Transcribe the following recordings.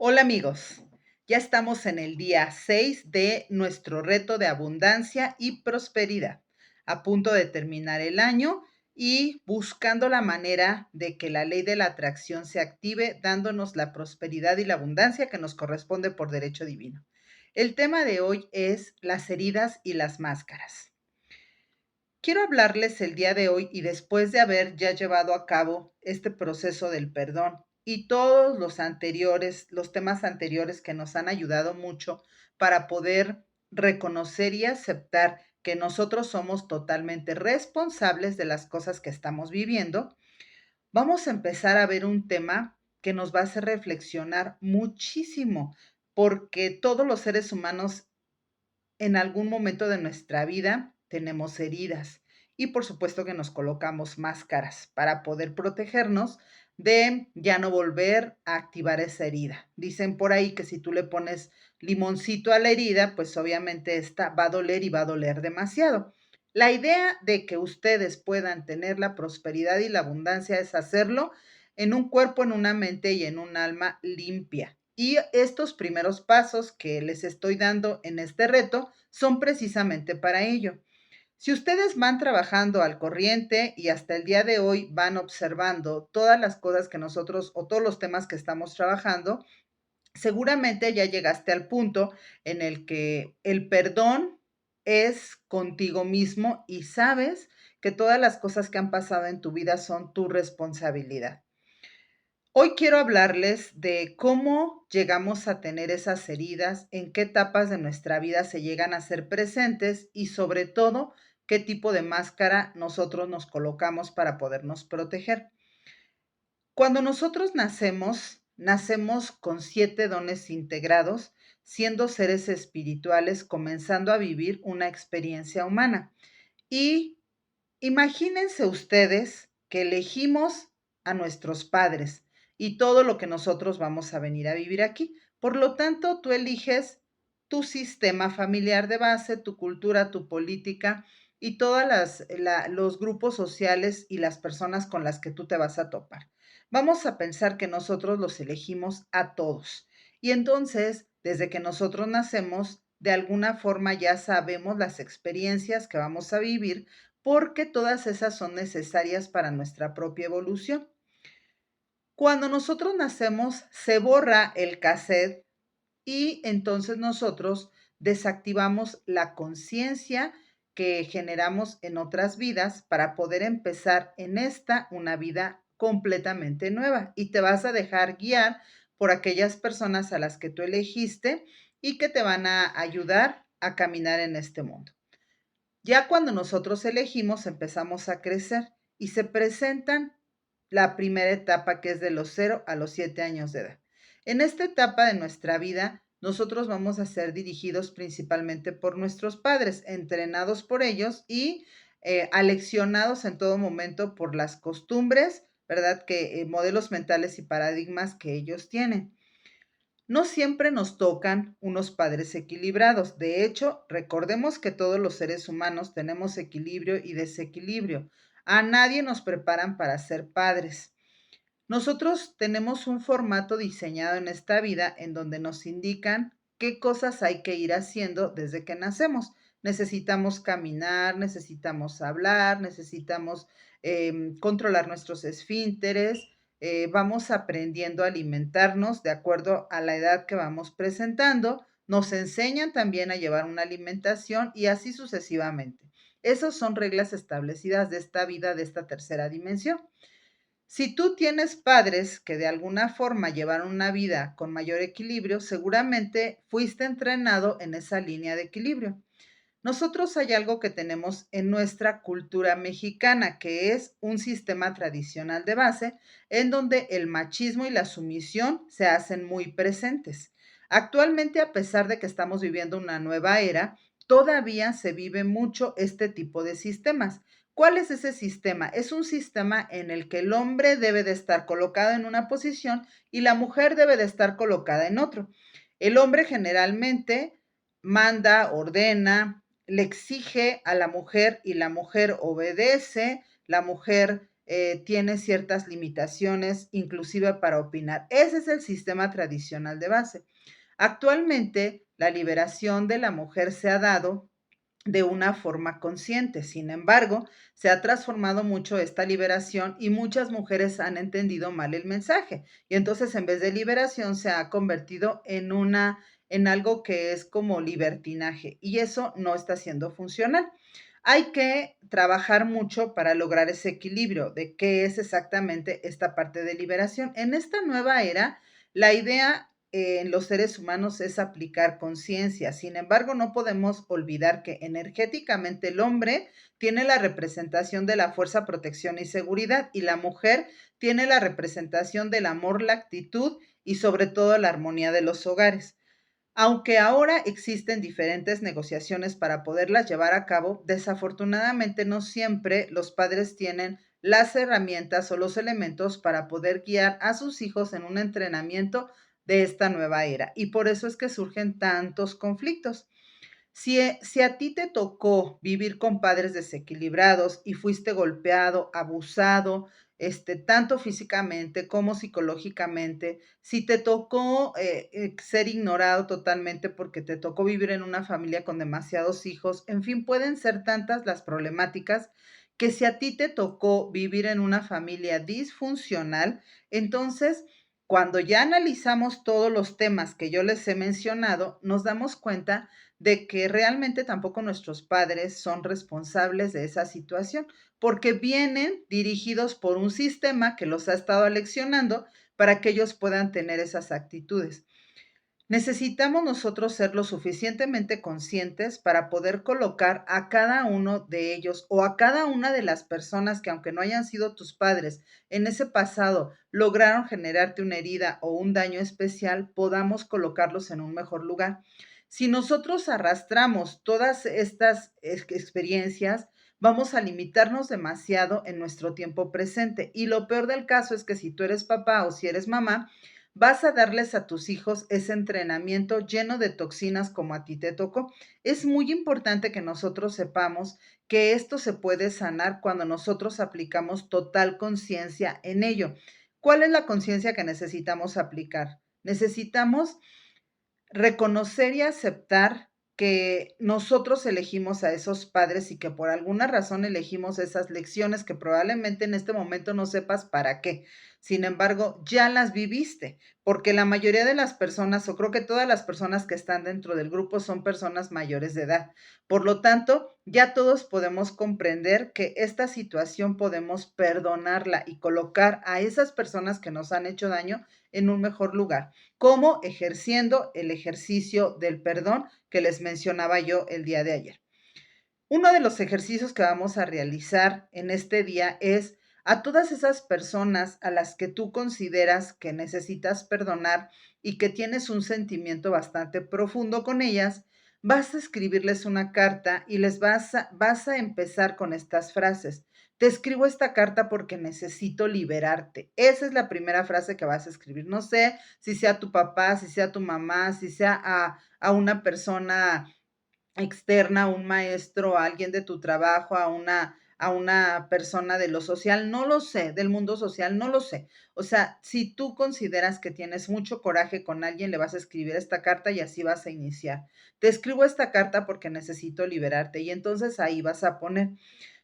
Hola amigos, ya estamos en el día 6 de nuestro reto de abundancia y prosperidad, a punto de terminar el año y buscando la manera de que la ley de la atracción se active, dándonos la prosperidad y la abundancia que nos corresponde por derecho divino. El tema de hoy es las heridas y las máscaras. Quiero hablarles el día de hoy y después de haber ya llevado a cabo este proceso del perdón y todos los anteriores, los temas anteriores que nos han ayudado mucho para poder reconocer y aceptar que nosotros somos totalmente responsables de las cosas que estamos viviendo, vamos a empezar a ver un tema que nos va a hacer reflexionar muchísimo, porque todos los seres humanos en algún momento de nuestra vida tenemos heridas y por supuesto que nos colocamos máscaras para poder protegernos de ya no volver a activar esa herida. Dicen por ahí que si tú le pones limoncito a la herida, pues obviamente esta va a doler y va a doler demasiado. La idea de que ustedes puedan tener la prosperidad y la abundancia es hacerlo en un cuerpo, en una mente y en un alma limpia. Y estos primeros pasos que les estoy dando en este reto son precisamente para ello. Si ustedes van trabajando al corriente y hasta el día de hoy van observando todas las cosas que nosotros o todos los temas que estamos trabajando, seguramente ya llegaste al punto en el que el perdón es contigo mismo y sabes que todas las cosas que han pasado en tu vida son tu responsabilidad. Hoy quiero hablarles de cómo llegamos a tener esas heridas, en qué etapas de nuestra vida se llegan a ser presentes y sobre todo qué tipo de máscara nosotros nos colocamos para podernos proteger. Cuando nosotros nacemos, nacemos con 7 dones integrados, siendo seres espirituales, comenzando a vivir una experiencia humana. Y imagínense ustedes que elegimos a nuestros padres y todo lo que nosotros vamos a venir a vivir aquí. Por lo tanto, tú eliges tu sistema familiar de base, tu cultura, tu política y todos los grupos sociales y las personas con las que tú te vas a topar. Vamos a pensar que nosotros los elegimos a todos. Y entonces, desde que nosotros nacemos, de alguna forma ya sabemos las experiencias que vamos a vivir porque todas esas son necesarias para nuestra propia evolución. Cuando nosotros nacemos, se borra el cassette y entonces nosotros desactivamos la conciencia que generamos en otras vidas para poder empezar en esta una vida completamente nueva y te vas a dejar guiar por aquellas personas a las que tú elegiste y que te van a ayudar a caminar en este mundo. Ya cuando nosotros elegimos, empezamos a crecer y se presentan la primera etapa que es de los 0 a los 7 años de edad. En esta etapa de nuestra vida, nosotros vamos a ser dirigidos principalmente por nuestros padres, entrenados por ellos y aleccionados en todo momento por las costumbres, ¿verdad? Que modelos mentales y paradigmas que ellos tienen. No siempre nos tocan unos padres equilibrados. De hecho, recordemos que todos los seres humanos tenemos equilibrio y desequilibrio. A nadie nos preparan para ser padres. Nosotros tenemos un formato diseñado en esta vida en donde nos indican qué cosas hay que ir haciendo desde que nacemos. Necesitamos caminar, necesitamos hablar, necesitamos controlar nuestros esfínteres, vamos aprendiendo a alimentarnos de acuerdo a la edad que vamos presentando. Nos enseñan también a llevar una alimentación y así sucesivamente. Esas son reglas establecidas de esta vida, de esta tercera dimensión. Si tú tienes padres que de alguna forma llevaron una vida con mayor equilibrio, seguramente fuiste entrenado en esa línea de equilibrio. Nosotros hay algo que tenemos en nuestra cultura mexicana, que es un sistema tradicional de base, en donde el machismo y la sumisión se hacen muy presentes. Actualmente, a pesar de que estamos viviendo una nueva era, todavía se vive mucho este tipo de sistemas. ¿Cuál es ese sistema? Es un sistema en el que el hombre debe de estar colocado en una posición y la mujer debe de estar colocada en otro. El hombre generalmente manda, ordena, le exige a la mujer y la mujer obedece, la mujer tiene ciertas limitaciones, inclusive para opinar. Ese es el sistema tradicional de base. Actualmente, la liberación de la mujer se ha dado de una forma consciente. Sin embargo, se ha transformado mucho esta liberación y muchas mujeres han entendido mal el mensaje. Y entonces, en vez de liberación, se ha convertido en algo que es como libertinaje y eso no está siendo funcional. Hay que trabajar mucho para lograr ese equilibrio de qué es exactamente esta parte de liberación. En esta nueva era, la idea en los seres humanos es aplicar conciencia. Sin embargo, no podemos olvidar que energéticamente el hombre tiene la representación de la fuerza, protección y seguridad y la mujer tiene la representación del amor, la actitud y sobre todo la armonía de los hogares. Aunque ahora existen diferentes negociaciones para poderlas llevar a cabo, desafortunadamente no siempre los padres tienen las herramientas o los elementos para poder guiar a sus hijos en un entrenamiento de esta nueva era. Y por eso es que surgen tantos conflictos. Si a ti te tocó vivir con padres desequilibrados y fuiste golpeado, abusado, tanto físicamente como psicológicamente, si te tocó ser ignorado totalmente porque te tocó vivir en una familia con demasiados hijos, en fin, pueden ser tantas las problemáticas que si a ti te tocó vivir en una familia disfuncional, entonces cuando ya analizamos todos los temas que yo les he mencionado, nos damos cuenta de que realmente tampoco nuestros padres son responsables de esa situación, porque vienen dirigidos por un sistema que los ha estado aleccionando para que ellos puedan tener esas actitudes. Necesitamos nosotros ser lo suficientemente conscientes para poder colocar a cada uno de ellos o a cada una de las personas que aunque no hayan sido tus padres, en ese pasado lograron generarte una herida o un daño especial, podamos colocarlos en un mejor lugar. Si nosotros arrastramos todas estas experiencias, vamos a limitarnos demasiado en nuestro tiempo presente. Y lo peor del caso es que si tú eres papá o si eres mamá, vas a darles a tus hijos ese entrenamiento lleno de toxinas como a ti te tocó. Es muy importante que nosotros sepamos que esto se puede sanar cuando nosotros aplicamos total conciencia en ello. ¿Cuál es la conciencia que necesitamos aplicar? Necesitamos reconocer y aceptar que nosotros elegimos a esos padres y que por alguna razón elegimos esas lecciones que probablemente en este momento no sepas para qué. Sin embargo, ya las viviste, porque la mayoría de las personas, o creo que todas las personas que están dentro del grupo son personas mayores de edad. Por lo tanto, ya todos podemos comprender que esta situación podemos perdonarla y colocar a esas personas que nos han hecho daño en un mejor lugar. ¿Cómo? Ejerciendo el ejercicio del perdón que les mencionaba yo el día de ayer. Uno de los ejercicios que vamos a realizar en este día es a todas esas personas a las que tú consideras que necesitas perdonar y que tienes un sentimiento bastante profundo con ellas, vas a escribirles una carta y vas a empezar con estas frases. Te escribo esta carta porque necesito liberarte. Esa es la primera frase que vas a escribir. No sé si sea tu papá, si sea tu mamá, si sea a una persona externa, un maestro, a alguien de tu trabajo, a una persona de lo social, no lo sé, del mundo social, no lo sé. O sea, si tú consideras que tienes mucho coraje con alguien, le vas a escribir esta carta y así vas a iniciar. Te escribo esta carta porque necesito liberarte y entonces ahí vas a poner.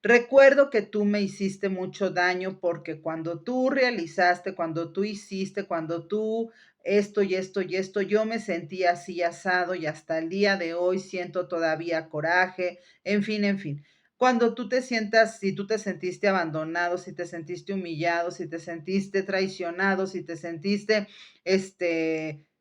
Recuerdo que tú me hiciste mucho daño porque cuando tú realizaste, cuando tú hiciste, cuando tú esto y esto y esto, yo me sentí así asado y hasta el día de hoy siento todavía coraje, en fin, en fin. Cuando tú te sientas, si tú te sentiste abandonado, si te sentiste humillado, si te sentiste traicionado, si te sentiste,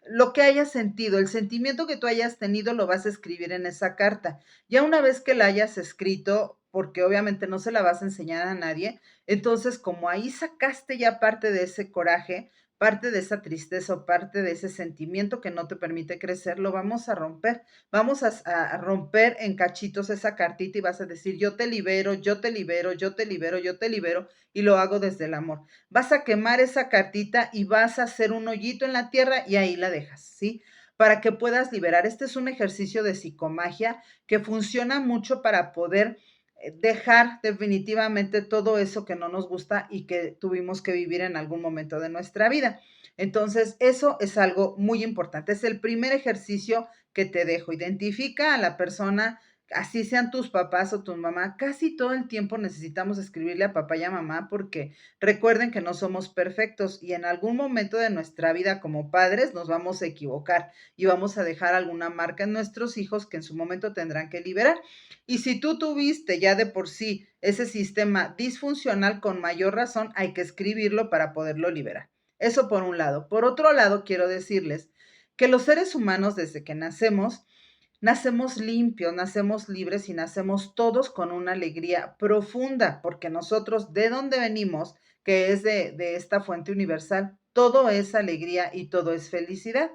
lo que hayas sentido, el sentimiento que tú hayas tenido, lo vas a escribir en esa carta. Ya una vez que la hayas escrito, porque obviamente no se la vas a enseñar a nadie, entonces como ahí sacaste ya parte de ese coraje, parte de esa tristeza o parte de ese sentimiento que no te permite crecer, lo vamos a romper. Vamos a romper en cachitos esa cartita y vas a decir, yo te libero, yo te libero, yo te libero, yo te libero, y lo hago desde el amor. Vas a quemar esa cartita y vas a hacer un hoyito en la tierra y ahí la dejas, ¿sí? Para que puedas liberar. Este es un ejercicio de psicomagia que funciona mucho para poder dejar definitivamente todo eso que no nos gusta y que tuvimos que vivir en algún momento de nuestra vida. Entonces, eso es algo muy importante. Es el primer ejercicio que te dejo. Identifica a la persona, así sean tus papás o tu mamá. Casi todo el tiempo necesitamos escribirle a papá y a mamá porque recuerden que no somos perfectos y en algún momento de nuestra vida como padres nos vamos a equivocar y vamos a dejar alguna marca en nuestros hijos que en su momento tendrán que liberar. Y si tú tuviste ya de por sí ese sistema disfuncional, con mayor razón hay que escribirlo para poderlo liberar. Eso por un lado. Por otro lado, quiero decirles que los seres humanos desde que nacemos limpios, nacemos libres y nacemos todos con una alegría profunda, porque nosotros de donde venimos, que es de esta fuente universal, todo es alegría y todo es felicidad.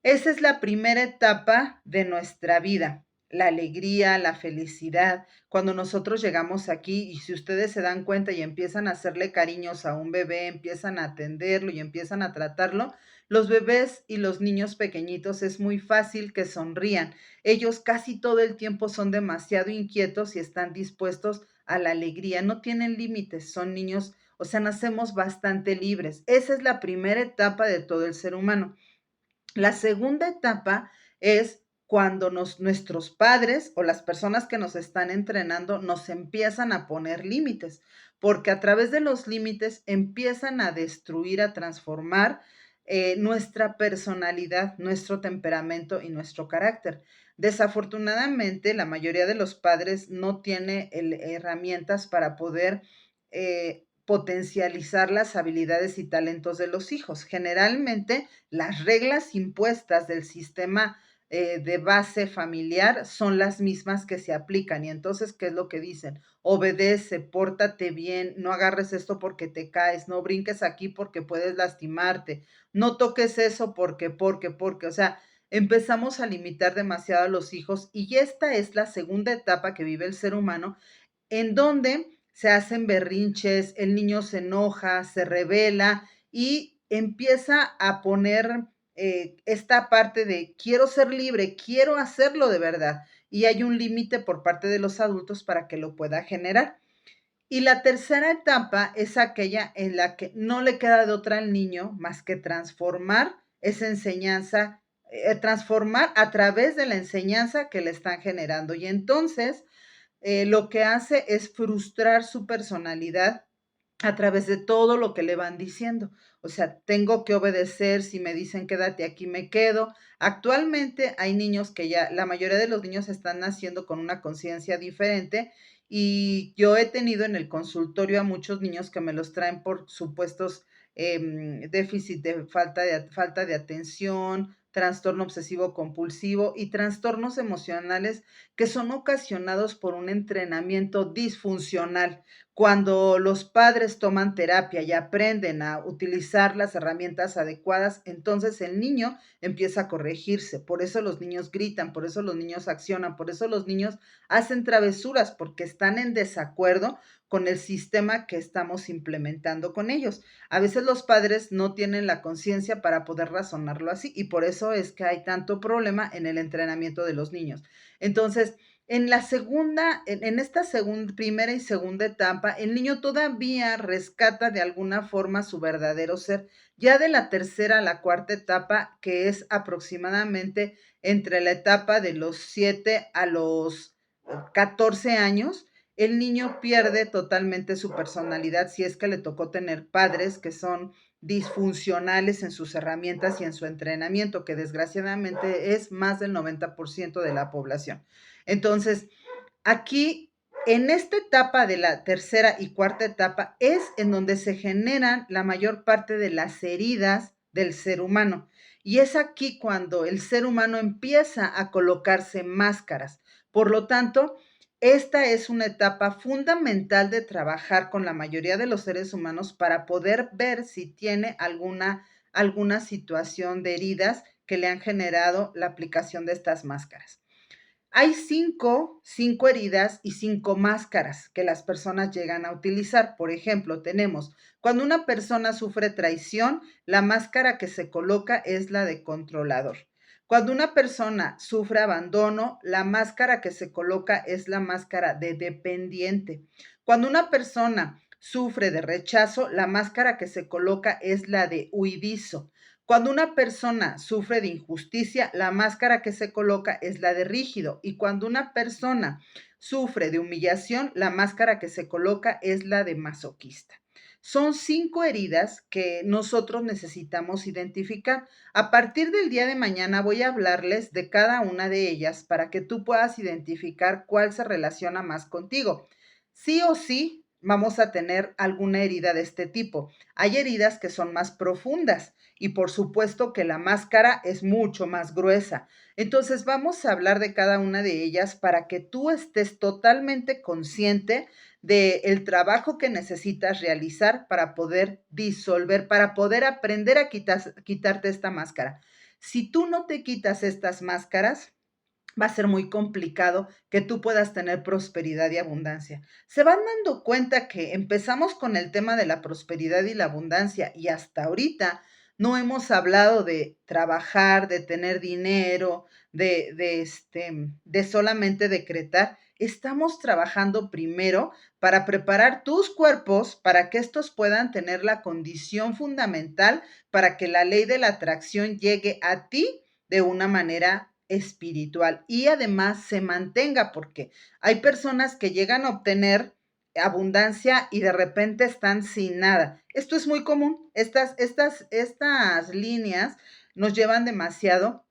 Esa es la primera etapa de nuestra vida, la alegría, la felicidad. Cuando nosotros llegamos aquí y si ustedes se dan cuenta y empiezan a hacerle cariños a un bebé, empiezan a atenderlo y empiezan a tratarlo, los bebés y los niños pequeñitos es muy fácil que sonrían. Ellos casi todo el tiempo son demasiado inquietos y están dispuestos a la alegría. No tienen límites, son niños, o sea, nacemos bastante libres. Esa es la primera etapa de todo el ser humano. La segunda etapa es cuando nuestros padres o las personas que nos están entrenando nos empiezan a poner límites, porque a través de los límites empiezan a destruir, a transformar nuestra personalidad, nuestro temperamento y nuestro carácter. Desafortunadamente, la mayoría de los padres no tiene herramientas para poder potencializar las habilidades y talentos de los hijos. Generalmente, las reglas impuestas del sistema de base familiar son las mismas que se aplican. Y entonces, ¿qué es lo que dicen? Obedece, pórtate bien, no agarres esto porque te caes, no brinques aquí porque puedes lastimarte, no toques eso porque. O sea, empezamos a limitar demasiado a los hijos y esta es la segunda etapa que vive el ser humano en donde se hacen berrinches, el niño se enoja, se revela y empieza a poner esta parte de quiero ser libre, quiero hacerlo de verdad. Y hay un límite por parte de los adultos para que lo pueda generar. Y la tercera etapa es aquella en la que no le queda de otra al niño más que transformar esa enseñanza, transformar a través de la enseñanza que le están generando. Y entonces lo que hace es frustrar su personalidad a través de todo lo que le van diciendo. O sea, tengo que obedecer, si me dicen quédate aquí, me quedo. Actualmente hay niños que ya, la mayoría de los niños están naciendo con una conciencia diferente y yo he tenido en el consultorio a muchos niños que me los traen por supuestos déficit de falta de atención, trastorno obsesivo compulsivo y trastornos emocionales que son ocasionados por un entrenamiento disfuncional. Cuando los padres toman terapia y aprenden a utilizar las herramientas adecuadas, entonces el niño empieza a corregirse. Por eso los niños gritan, por eso los niños accionan, por eso los niños hacen travesuras, porque están en desacuerdo con el sistema que estamos implementando con ellos. A veces los padres no tienen la conciencia para poder razonarlo así y por eso es que hay tanto problema en el entrenamiento de los niños. Entonces, en esta primera y segunda etapa, el niño todavía rescata de alguna forma su verdadero ser. Ya de la tercera a la cuarta etapa, que es aproximadamente entre la etapa de los 7 a los 14 años, el niño pierde totalmente su personalidad si es que le tocó tener padres que son disfuncionales en sus herramientas y en su entrenamiento, que desgraciadamente es más del 90% de la población. Entonces, aquí, en esta etapa de la tercera y cuarta etapa, es en donde se generan la mayor parte de las heridas del ser humano. Y es aquí cuando el ser humano empieza a colocarse máscaras. Por lo tanto, esta es una etapa fundamental de trabajar con la mayoría de los seres humanos para poder ver si tiene alguna situación de heridas que le han generado la aplicación de estas máscaras. Hay cinco heridas y 5 máscaras que las personas llegan a utilizar. Por ejemplo, tenemos, cuando una persona sufre traición, la máscara que se coloca es la de controlador. Cuando una persona sufre abandono, la máscara que se coloca es la máscara de dependiente. Cuando una persona sufre de rechazo, la máscara que se coloca es la de huidizo. Cuando una persona sufre de injusticia, la máscara que se coloca es la de rígido. Y cuando una persona sufre de humillación, la máscara que se coloca es la de masoquista. Son 5 heridas que nosotros necesitamos identificar. A partir del día de mañana voy a hablarles de cada una de ellas para que tú puedas identificar cuál se relaciona más contigo. Sí o sí vamos a tener alguna herida de este tipo. Hay heridas que son más profundas y por supuesto que la máscara es mucho más gruesa. Entonces vamos a hablar de cada una de ellas para que tú estés totalmente consciente del trabajo que necesitas realizar para poder disolver, para poder aprender a quitarte esta máscara. Si tú no te quitas estas máscaras, va a ser muy complicado que tú puedas tener prosperidad y abundancia. Se van dando cuenta que empezamos con el tema de la prosperidad y la abundancia y hasta ahorita no hemos hablado de trabajar, de tener dinero, de solamente decretar. Estamos trabajando primero para preparar tus cuerpos para que estos puedan tener la condición fundamental para que la ley de la atracción llegue a ti de una manera espiritual y además se mantenga, porque hay personas que llegan a obtener abundancia y de repente están sin nada. Esto es muy común. Estas líneas nos llevan demasiado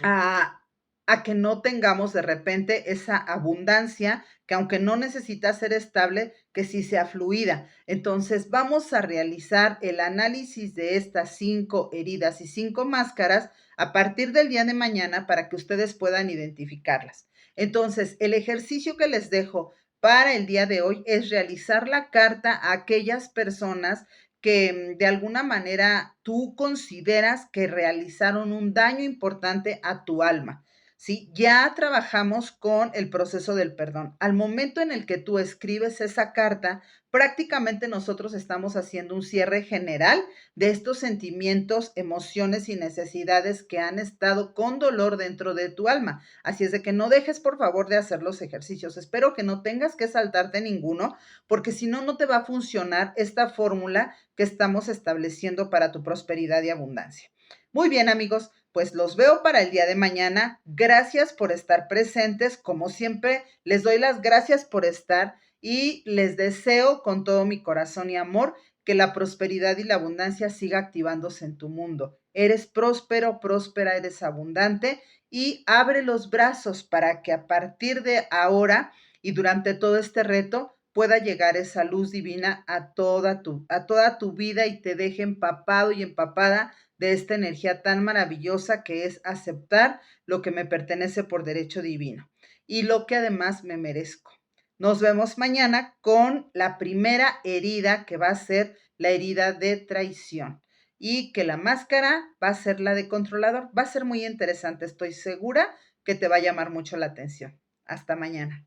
a, a que no tengamos de repente esa abundancia que aunque no necesita ser estable, que sí sea fluida. Entonces vamos a realizar el análisis de estas 5 heridas y 5 máscaras a partir del día de mañana para que ustedes puedan identificarlas. Entonces, el ejercicio que les dejo para el día de hoy es realizar la carta a aquellas personas que de alguna manera tú consideras que realizaron un daño importante a tu alma. ¿Sí? Ya trabajamos con el proceso del perdón. Al momento en el que tú escribes esa carta, prácticamente nosotros estamos haciendo un cierre general de estos sentimientos, emociones y necesidades que han estado con dolor dentro de tu alma. Así es de que no dejes por favor de hacer los ejercicios. Espero que no tengas que saltarte ninguno, porque si no, no te va a funcionar esta fórmula que estamos estableciendo para tu prosperidad y abundancia. Muy bien, amigos, pues los veo para el día de mañana. Gracias por estar presentes. Como siempre, les doy las gracias por estar y les deseo con todo mi corazón y amor que la prosperidad y la abundancia siga activándose en tu mundo. Eres próspero, próspera, eres abundante y abre los brazos para que a partir de ahora y durante todo este reto pueda llegar esa luz divina a toda tu vida y te deje empapado y empapada de esta energía tan maravillosa que es aceptar lo que me pertenece por derecho divino y lo que además me merezco. Nos vemos mañana con la primera herida que va a ser la herida de traición y que la máscara va a ser la de controlador. Va a ser muy interesante, estoy segura que te va a llamar mucho la atención. Hasta mañana.